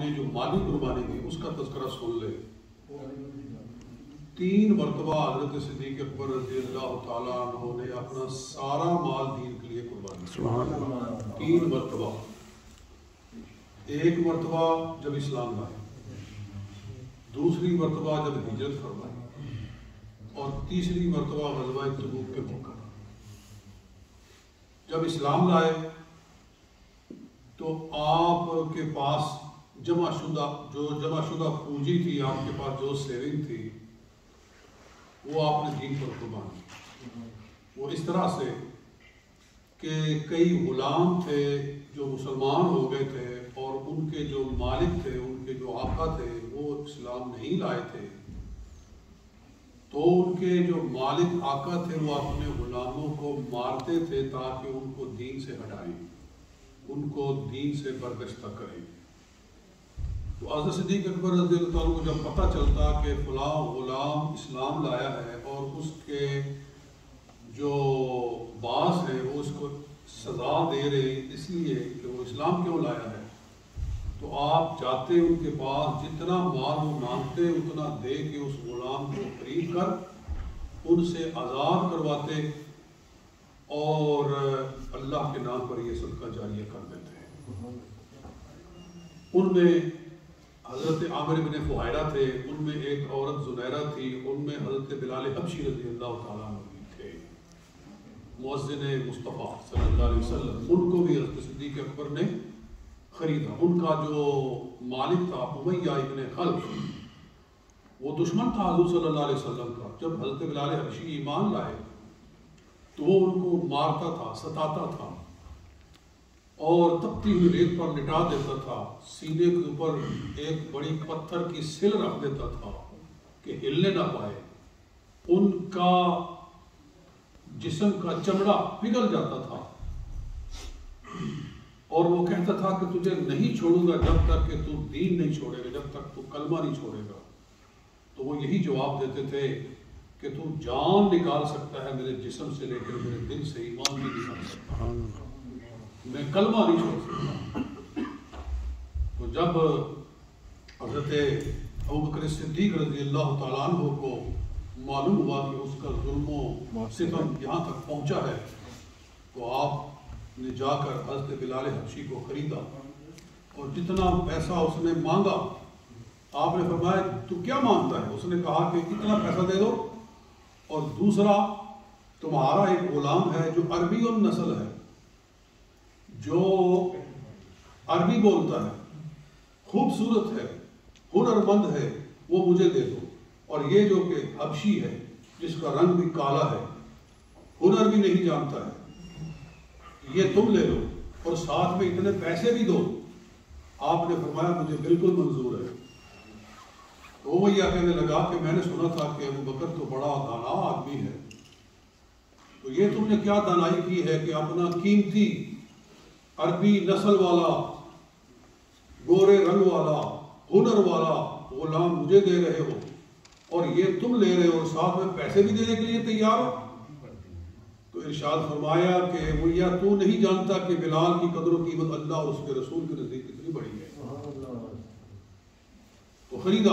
نے جو مالی قربانی دی اس کا تذکرہ سن لے۔ 3 مرتبہ حضرت صدیق اکبر رضی اللہ تعالیٰ عنہ نے اپنا سارا مال دین کے لیے قربان کیا۔ 3 مرتبہ، 1 مرتبہ جب اسلام لائے، دوسری مرتبہ جب ہجرت فرمائی، اور تیسری مرتبہ غزوہ تبوک کے موقع پر۔ جب اسلام لائے تو آپ کے پاس جمع شدہ پونجی تھی، آپ کے پاس جو سیونگ تھی وہ آپ نے دین پر قربان کی۔ وہ اس طرح سے کہ کئی غلام تھے جو مسلمان ہو گئے تھے اور ان کے جو مالک تھے، ان کے جو آقا تھے، وہ اسلام نہیں لائے تھے، تو ان کے جو مالک آقا تھے وہ اپنے غلاموں کو مارتے تھے تاکہ ان کو دین سے ہٹائیں، ان کو دین سے برگشتہ کریں۔ تو حضرت صدیق اکبر رضی اللہ عنہ کو جب پتہ چلتا کہ فلاں غلام اسلام لایا ہے اور اس کے جو باس ہے وہ اس کو سزا دے رہے اس لیے کہ وہ اسلام کیوں لایا ہے، تو آپ جاتے ان کے پاس، جتنا مال وہ مانگتے اتنا دے کے اس غلام کو خرید کر ان سے آزاد کرواتے اور اللہ کے نام پر یہ صدقہ جاریہ کر دیتے۔ ان میں حضرت عامر بن فہیرہ تھے، ان میں ایک عورت زنیرہ تھی، ان میں حضرت بلال حبشی رضی اللہ تعالیٰ عنہ بھی تھے، مؤذن مصطفیٰ صلی اللہ علیہ وسلم۔ ان کو بھی حضرت صدیق اکبر نے خریدا۔ ان کا جو مالک تھا امیہ ابن خلف، وہ دشمن تھا حضور صلی اللہ علیہ وسلم کا۔ جب حضرت بلال حبشی ایمان لائے تو وہ ان کو مارتا تھا، ستاتا تھا اور تپتی ہوئی ریت پر لٹا دیتا تھا، سینے کے اوپر ایک بڑی پتھر کی سل رکھ دیتا تھا کہ ہلنے نہ پائے۔ ان کا جسم کا چمڑا پگھل جاتا تھا اور وہ کہتا تھا کہ تجھے نہیں چھوڑوں گا جب تک کہ تو دین نہیں چھوڑے گا، جب تک تو کلمہ نہیں چھوڑے گا۔ تو وہ یہی جواب دیتے تھے کہ تو جان نکال سکتا ہے میرے جسم سے، لیکن میرے دل سے ایمان نہیں نکال سکتا، میں کلمہ نہیں چھوڑ سکتا۔ تو جب حضرت ابوبکر صدیق رضی اللہ تعالیٰ عنہ کو معلوم ہوا کہ اس کا ظلم و ستم یہاں تک پہنچا ہے، تو آپ نے جا کر حضرت بلال حبشی کو خریدا اور جتنا پیسہ اس نے مانگا، آپ نے فرمایا تو کیا مانگتا ہے؟ اس نے کہا کہ اتنا پیسہ دے دو، اور دوسرا تمہارا ایک غلام ہے جو عربی النسل ہے، جو عربی بولتا ہے، خوبصورت ہے، ہنر مند ہے، وہ مجھے دے دو، اور یہ جو کہ حبشی ہے جس کا رنگ بھی کالا ہے، ہنر بھی نہیں جانتا ہے، یہ تم لے لو اور ساتھ میں اتنے پیسے بھی دو۔ آپ نے فرمایا مجھے بالکل منظور ہے۔ تو وہ یہ کہنے لگا کہ میں نے سنا تھا کہ ابوبکر تو بڑا دانا آدمی ہے، تو یہ تم نے کیا دانائی کی ہے کہ اپنا قیمتی عربی نسل والا، گورے رنگ والا، ہنر والا غلام مجھے دے رہے ہو، اور یہ تم لے رہے ہو اور ساتھ میں پیسے بھی دینے کے لیے تیار ہو؟ تو ارشاد فرمایا کہ بھیا تو نہیں جانتا کہ بلال کی قدر و قیمت اللہ اور اس کے رسول کے نزدیک کتنی بڑی ہے۔ تو خریدا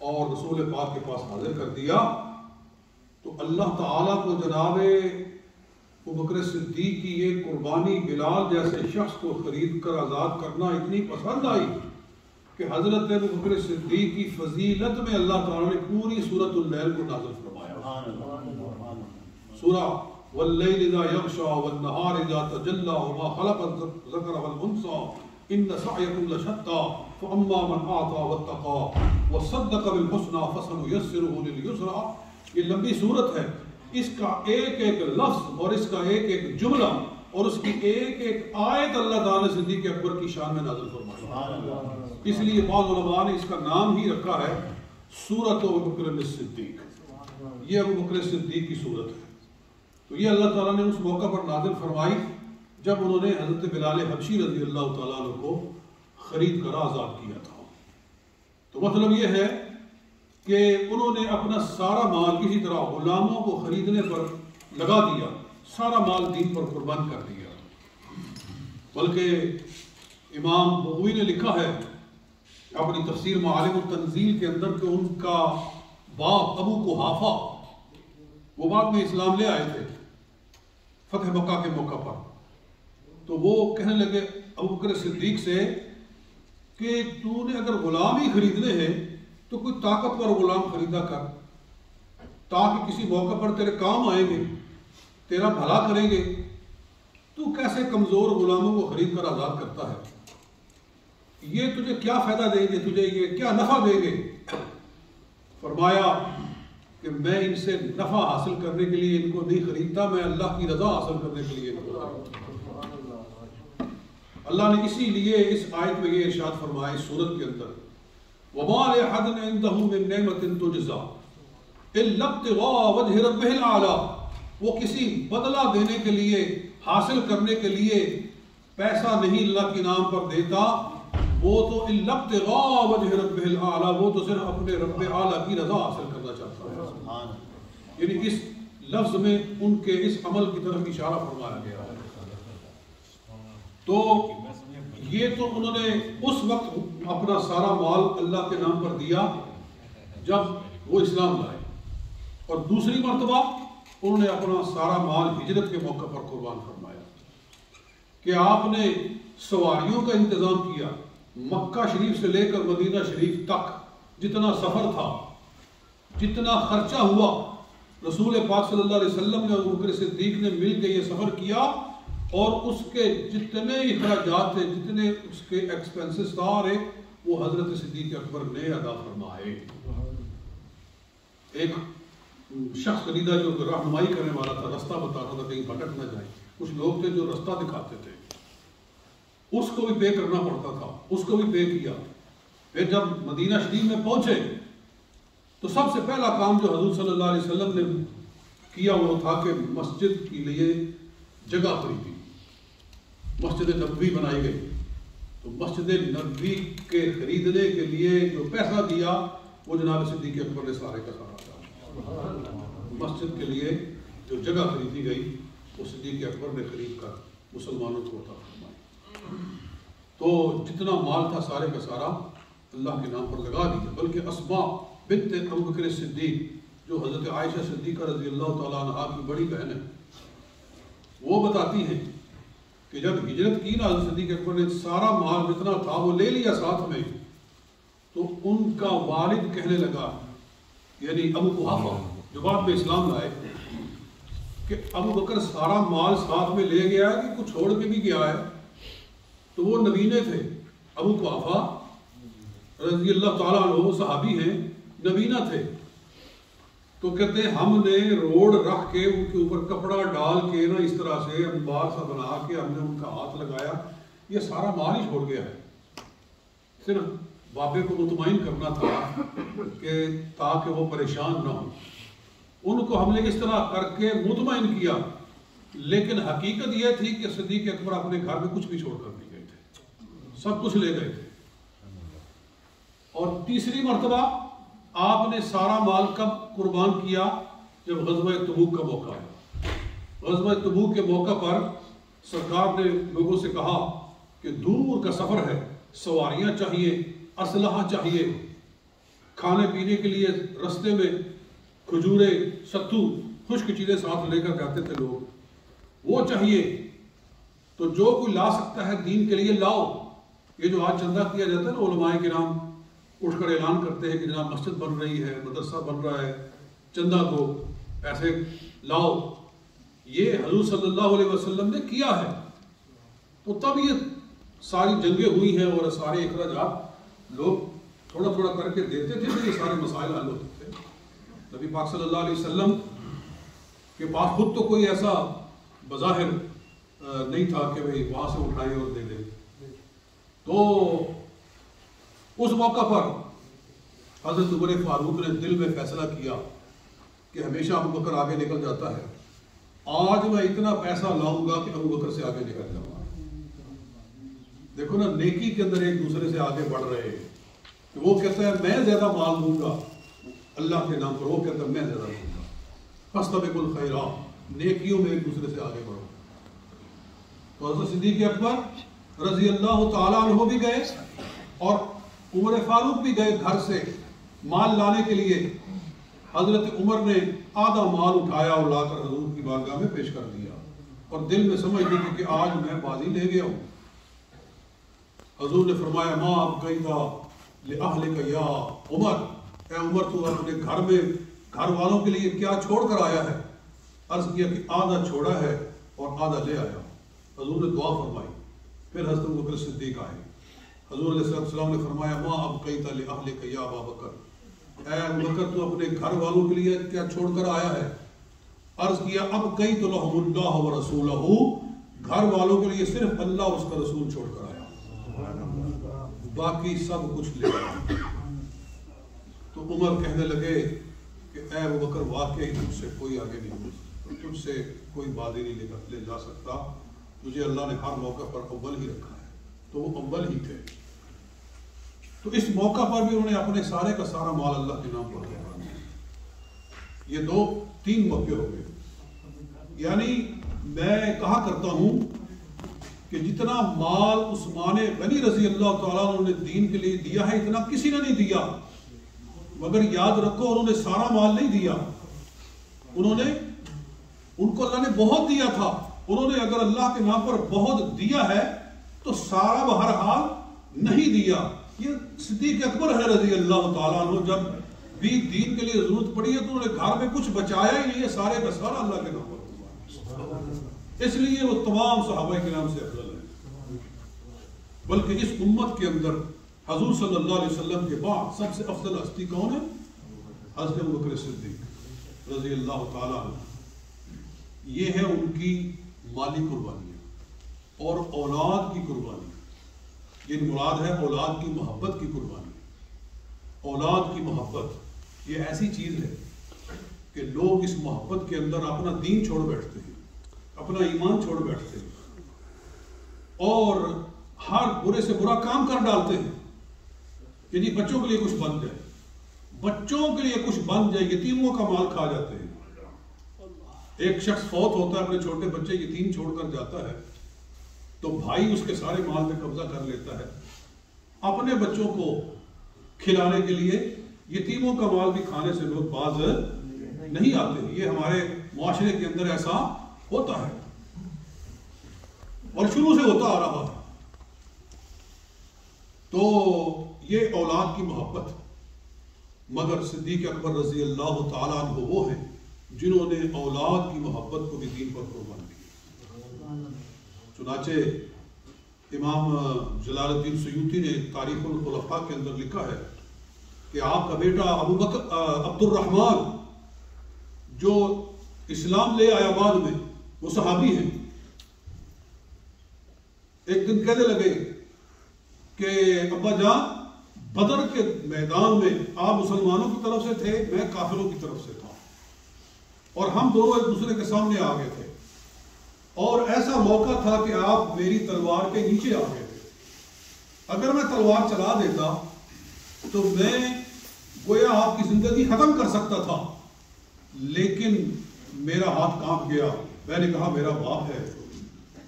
اور رسول پاک کے پاس حاضر کر دیا۔ تو اللہ تعالیٰ کو جناب ابوبکر صدیق کی یہ قربانی بلال جیسے شخص کو خرید کر آزاد کرنا اتنی پسند آئی کہ حضرت ابوبکر صدیق کی فضیلت میں اللہ تعالیٰ نے پوری سورۃ اللیل کو نازل فرمایا۔ سورہ واللیل اذا یغشی والنہار اذا تجلی وما خلق الذکر والانثی ان سعیکم لشتی فاما من اعطی واتقی وصدق بالحسنی فسنیسرہ للیسری۔ یہ لمبی صورت ہے، اس کا ایک ایک لفظ اور اس کا ایک ایک جملہ اور اس کی ایک ایک آیت اللہ تعالیٰ نے صدیق اکبر کی شان میں نازل فرمائی۔ اس لیے بعض علماء نے اس کا نام ہی رکھا ہے سورۃ ابوبکر صدیق۔ یہ ابوبکر صدیق کی صورت ہے۔ تو یہ اللہ تعالیٰ نے اس موقع پر نازل فرمائی جب انہوں نے حضرت بلال حبشی رضی اللہ تعالیٰ عنہ کو خرید کر آزاد کیا تھا۔ تو مطلب یہ ہے کہ انہوں نے اپنا سارا مال کسی طرح غلاموں کو خریدنے پر لگا دیا، سارا مال دین پر قربان کر دیا۔ بلکہ امام بغوی نے لکھا ہے اپنی تفسیر معالم التنزیل کے اندر کہ ان کا باپ ابو قحافہ وہ بعد میں اسلام لے آئے تھے فتح مکہ کے موقع پر، تو وہ کہنے لگے ابو بکر صدیق سے کہ تو نے اگر غلام ہی خریدنے ہیں تو کوئی طاقتور غلام خریدا کر، تاکہ کسی موقع پر تیرے کام آئیں گے، تیرا بھلا کریں گے۔ تو کیسے کمزور غلاموں کو خرید کر آزاد کرتا ہے؟ یہ تجھے کیا فائدہ دیں گے، تجھے یہ کیا نفع دیں گے؟ فرمایا کہ میں ان سے نفع حاصل کرنے کے لیے ان کو نہیں خریدتا، میں اللہ کی رضا حاصل کرنے کے لیے ان کو خریدتا۔ اللہ نے اسی لیے اس آیت میں یہ ارشاد فرمایا اس سورت کے اندر، وَمَا لِأَحَدٍ عِندَهُ مِن نِعْمَةٍ تُجْزَىٰ إِلَّا ابْتِغَاءَ وَجْهِ رَبِّهِ الْأَعْلَىٰ، وہ کسی بدلہ دینے کے لیے، حاصل کرنے کے لیے پیسہ نہیں اللہ کے نام پر دیتا، وہ تو إِلَّا ابْتِغَاءَ وَجْهِ رَبِّهِ الْأَعْلَىٰ، وہ تو صرف اپنے رب اعلیٰ کی رضا حاصل کرنا چاہتا ہے۔ یعنی اس لفظ میں ان کے اس عمل کی طرف اشارہ فرمایا گیا ہے۔ تو یہ تو انہوں نے اس وقت اپنا سارا مال اللہ کے نام پر دیا جب وہ اسلام لائے، اور دوسری مرتبہ انہوں نے اپنا سارا مال ہجرت کے موقع پر قربان فرمایا کہ آپ نے سواریوں کا انتظام کیا، مکہ شریف سے لے کر مدینہ شریف تک جتنا سفر تھا، جتنا خرچہ ہوا، رسول پاک صلی اللہ علیہ وسلم نے اور ابو بکر صدیق نے مل کے یہ سفر کیا، اور اس کے جتنے اخراجات تھے، جتنے اس کے ایکسپینسز سارے وہ حضرت صدیق اکبر نے ادا فرمائے۔ ایک شخص خریدا جو رہنمائی کرنے والا تھا، رستہ بتاتا تھا کہیں بھٹک نہ جائے، کچھ لوگ تھے جو رستہ دکھاتے تھے، اس کو بھی پے کرنا پڑتا تھا، اس کو بھی پے کیا۔ پھر جب مدینہ شریف میں پہنچے تو سب سے پہلا کام جو حضور صلی اللہ علیہ وسلم نے کیا وہ تھا کہ مسجد کے لیے جگہ خریدی، مسجد نبوی بنائی گئی۔ تو مسجد نبوی کے خریدنے کے لیے جو پیسہ دیا وہ جناب صدیق اکبر نے سارے کا سارا دیا۔ مسجد کے لیے جو جگہ خریدی گئی وہ صدیق اکبر نے خرید کر مسلمانوں کو عطا فرمائی۔ تو جتنا مال تھا سارے کا سارا اللہ کے نام پر لگا دیا۔ بلکہ اسماء بنت ابو بکر صدیق جو حضرت عائشہ صدیقہ رضی اللہ تعالیٰ عنہا کی بڑی بہن ہے، وہ بتاتی ہیں کہ جب ہجرت کی نا حضرت صدیق اکبر نے سارا مال جتنا تھا وہ لے لیا ساتھ میں، تو ان کا والد کہنے لگا، یعنی ابو قحافہ جو بعد میں اسلام لائے، کہ ابو بکر سارا مال ساتھ میں لے گیا ہے کہ کچھ چھوڑ کے بھی گیا ہے؟ تو وہ نبینے تھے، ابو قحافہ رضی اللہ تعالیٰ عنہ وہ صحابی ہیں، نبینہ تھے۔ تو کہتے ہیں ہم نے روڑ رکھ کے ان کے اوپر کپڑا ڈال کے نا اس طرح سے انبار سا بنا کے ہم نے ان کا ہاتھ لگایا، یہ سارا مال ہی چھوڑ گیا ہے، صرف بابے کو مطمئن کرنا تھا کہ تاکہ وہ پریشان نہ ہو۔ ان کو ہم نے اس طرح کر کے مطمئن کیا، لیکن حقیقت یہ تھی کہ صدیق اکبر اپنے گھر میں کچھ بھی چھوڑ کر نہیں گئے تھے، سب کچھ لے گئے تھے۔ اور تیسری مرتبہ آپ نے سارا مال کب قربان کیا؟ جب غزوہ تبوک کا موقع آیا۔ غزوہ تبوک کے موقع پر سرکار نے لوگوں سے کہا کہ دور کا سفر ہے، سواریاں چاہیے، اسلحہ چاہیے، کھانے پینے کے لیے رستے میں کھجورے، ستو، خشک چیزیں ساتھ لے کر جاتے تھے لوگ، وہ چاہیے۔ تو جو کوئی لا سکتا ہے دین کے لیے لاؤ۔ یہ جو آج چندہ کیا جاتا ہے نا، علماء کرام اٹھ کر اعلان کرتے ہیں کہ جناب مسجد بن رہی ہے، مدرسہ بن رہا ہے، چندہ دو، پیسے لاؤ، یہ حضور صلی اللہ علیہ وسلم نے کیا ہے۔ تو تب یہ ساری جنگیں ہوئی ہیں اور سارے اخراجات لوگ تھوڑا تھوڑا کر کے دیتے تھے تو یہ سارے مسائل حل ہوتے تھے۔ نبی پاک صلی اللہ علیہ وسلم کے پاس خود تو کوئی ایسا بظاہر نہیں تھا کہ بھئی وہاں سے اٹھائے اور دے دے۔ تو اس موقع پر حضرت عمر فاروق نے دل میں فیصلہ کیا کہ ہمیشہ ابو بکر آگے نکل جاتا ہے، آج میں اتنا پیسہ لاؤں گا کہ ابو بکر سے آگے نکل جاؤں گا۔ دیکھو نا، نیکی کے اندر ایک دوسرے سے آگے بڑھ رہے ہیں کہ وہ کہتا ہے میں زیادہ مال دوں گا اللہ کے نام پر، وہ کہتا ہے میں زیادہ دوں گا۔ فاستبقوا الخیرات، نیکیوں میں ایک دوسرے سے آگے بڑھو۔ تو حضرت صدیق اکبر رضی اللہ تعالیٰ عنہ بھی گئے اور عمر فاروق بھی گئے گھر سے مال لانے کے لیے. حضرت عمر نے آدھا مال اٹھایا اور لا کر حضور کی بارگاہ میں پیش کر دیا اور دل میں سمجھ لی کہ آج میں بازی لے گیا ہوں. حضور نے فرمایا ما ابقیتا لأہلک یا عمر، اے عمر تو اپنے گھر میں گھر والوں کے لیے کیا چھوڑ کر آیا ہے؟ عرض کیا کہ آدھا چھوڑا ہے اور آدھا لے آیا. حضور نے دعا فرمائی. پھر حضرت ابوبکر صدیق آئے. حضور علیہ السلام نے فرمایا ما ابقیت لأہلک یا ابا بکر، اے ابوبکر تو اپنے گھر والوں کے لیے کیا چھوڑ کر آیا ہے؟ عرض کیا ابقیت لہم اللہ ورسولہ، گھر والوں کے لیے صرف اللہ اور اس کا رسول چھوڑ کر آیا، باقی سب کچھ لے آیا. تو عمر کہنے لگے کہ اے ابوبکر واقعی تجھ سے کوئی آگے نہیں ہو سکتا، تجھ سے کوئی بازی نہیں لے جا سکتا، تجھے اللہ نے ہر موقع پر اول ہی رکھا ہے. تو وہ اول ہی تھے. تو اس موقع پر بھی انہوں نے اپنے سارے کا سارا مال اللہ کے نام پر دیا. یہ تین موقع ہو گئے. یعنی میں کہا کرتا ہوں کہ جتنا مال عثمان غنی رضی اللہ تعالیٰ عنہ نے دین کے لیے دیا ہے اتنا کسی نے نہیں دیا. مگر یاد رکھو انہوں نے سارا مال نہیں دیا، ان کو اللہ نے بہت دیا تھا. انہوں نے اگر اللہ کے نام پر بہت دیا ہے تو سارا بہرحال نہیں دیا. یہ صدیق اکبر ہے رضی اللہ تعالیٰ عنہ، جب بھی دین کے لیے ضرورت پڑی ہے تو انہوں نے گھر میں کچھ بچایا ہی نہیں ہے، سارے کا سارا اللہ کے نام پر. اس لیے وہ تمام صحابہ کرام سے افضل ہے. بلکہ اس امت کے اندر حضور صلی اللہ علیہ وسلم کے بعد سب سے افضل ہستی کون ہے؟ حضرت ابوبکر صدیق رضی اللہ تعالیٰ عنہ. یہ ہے ان کی مالی قربانی اور اولاد کی قربانی. یہ مراد ہے اولاد کی محبت کی قربانی. اولاد کی محبت یہ ایسی چیز ہے کہ لوگ اس محبت کے اندر اپنا دین چھوڑ بیٹھتے ہیں، اپنا ایمان چھوڑ بیٹھتے ہیں اور ہر برے سے برا کام کر ڈالتے ہیں کہ جی بچوں کے لیے کچھ بن جائے، بچوں کے لیے کچھ بن جائے. یتیموں کا مال کھا جاتے ہیں. ایک شخص فوت ہوتا ہے، اپنے چھوٹے بچے یتیم چھوڑ کر جاتا ہے تو بھائی اس کے سارے مال پہ قبضہ کر لیتا ہے. اپنے بچوں کو کھلانے کے لیے یتیموں کا مال بھی کھانے سے لوگ باز نہیں آتے. یہ ہمارے معاشرے کے اندر ایسا ہوتا ہے اور شروع سے ہوتا آ رہا ہے. تو یہ اولاد کی محبت. مگر صدیق اکبر رضی اللہ تعالیٰ عنہ وہ ہیں جنہوں نے اولاد کی محبت کو بھی دین پر قربان کی. چنانچہ امام جلال الدین سیوطی نے تاریخ الخلفاء کے اندر لکھا ہے کہ آپ کا بیٹا ابو بکر عبد الرحمن جو اسلام لے آیا بعد میں، وہ صحابی ہیں. ایک دن کہنے لگے کہ ابا جان بدر کے میدان میں آپ مسلمانوں کی طرف سے تھے، میں کافروں کی طرف سے تھا اور ہم دونوں ایک دوسرے کے سامنے آ گئے تھے اور ایسا موقع تھا کہ آپ میری تلوار کے نیچے آ گئے تھے. اگر میں تلوار چلا دیتا تو میں گویا آپ کی زندگی ختم کر سکتا تھا، لیکن میرا ہاتھ کانپ گیا. میں نے کہا میرا باپ ہے،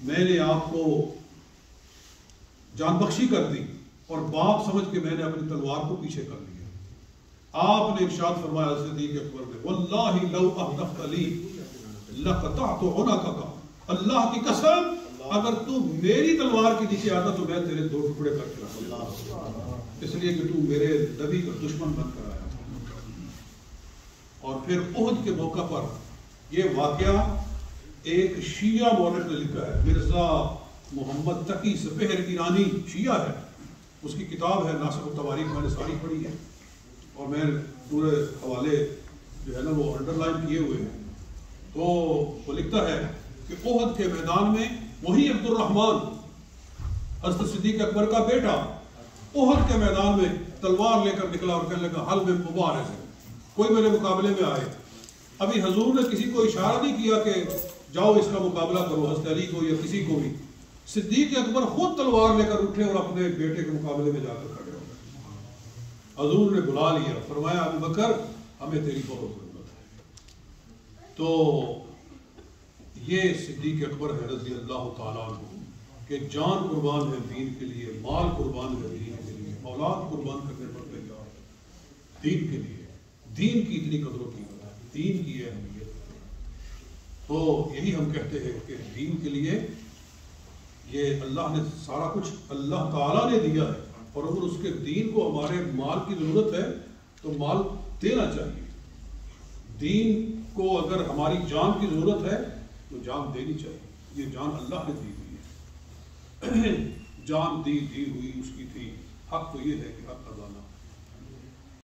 میں نے آپ کو جان بخشی کر دی اور باپ سمجھ کے میں نے اپنی تلوار کو پیچھے کر لیا. آپ نے ارشاد فرمایا صدیق اکبر نے واللہ لو احدثت لی لقطعت عنقک، اللہ کی قسم اگر تو میری تلوار کے نیچے آتا تو میں تیرے دو ٹکڑے کر کے رکھتا، اس لیے کہ تو میرے نبی کا دشمن بن کر آیا. اور پھر احد کے موقع پر یہ واقعہ ایک شیعہ مورخ نے لکھا ہے، مرزا محمد تقی سپہر ایرانی شیعہ ہے، اس کی کتاب ہے ناسخ التواریخ، میں نے ساری پڑھی ہے اور میں پورے حوالے جو ہے نا وہ انڈر لائن کیے ہوئے ہیں. تو وہ لکھتا ہے کہ احد کے میدان میں وہی عبد الرحمن حضرت صدیق اکبر کا بیٹا احد کے میدان میں تلوار لے کر نکلا اور کہنے لگا حل میں مبارک ہے، کوئی میرے مقابلے میں آئے. ابھی حضور نے کسی کو اشارہ نہیں کیا کہ جاؤ اس کا مقابلہ کرو، حضرت علی کو یا کسی کو بھی. صدیق اکبر خود تلوار لے کر اٹھے اور اپنے بیٹے کے مقابلے میں جا کر کھڑے ہو گئے. حضور نے بلا لیا، فرمایا ابو بکر ہمیں تیری بہت ضرورت ہے. تو یہ صدیق اکبر ہے رضی اللہ تعالیٰ عنہ کہ جان قربان ہے دین کے لیے، مال قربان ہے دین کے لیے، اولاد قربان قربان کرنے پر تیار ہے دین کے لیے. دین کی اتنی قدر و قیمت ہے, دین کی اہمیت. تو یہی ہم کہتے ہیں کہ دین کے لیے یہ اللہ نے سارا کچھ اللہ تعالیٰ نے دیا ہے, اور اگر اس کے دین کو ہمارے مال کی ضرورت ہے تو مال دینا چاہیے. دین کو اگر ہماری جان کی ضرورت ہے تو جان دینی چاہیے. یہ جان اللہ نے دی ہوئی ہے, جان دی ہوئی اس کی تھی. حق تو یہ ہے کہ حق ادا نہ